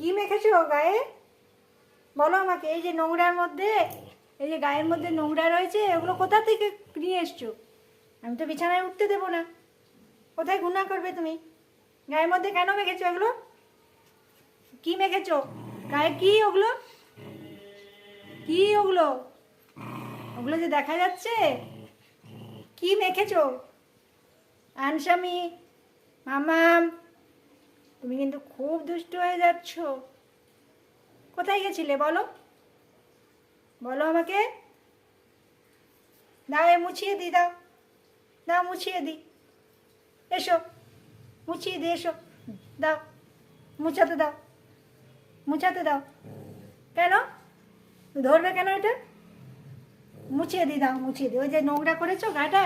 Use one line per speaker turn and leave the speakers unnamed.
কি মেখেছো গায়ে? বলো আমাকে। এই যে নোংরার মধ্যে, এই যে গায়ের মধ্যে নোংরা রয়েছে, এগুলো কোথা থেকে নিয়ে এসছো? আমি তো বিছানায় উঠতে দেবো না। কোথায় গুণা করবে তুমি? গায়ের মধ্যে কেন মেখেছো এগুলো? কি মেখেছো গায়ে? কি ওগুলো? কি ওগুলো? ওগুলো যে দেখা যাচ্ছে, কি মেখেছো? আনসামি, মামাম, তুমি কিন্তু খুব দুষ্টু হয়ে যাচ্ছ। কোথায় গেছিলে বলো? বলো আমাকে। দাও, এ মুছিয়ে দিই, দাও দাও, মুছিয়ে দিই। এসো, মুছিয়ে দিই, এসো। দাও, মুছাতে দাও, মুছাতে দাও। কেন ধরবে কেন এটা? মুছিয়ে দিই, দাও মুছিয়ে দিই। ওই যে নোংরা করেছো গাটা,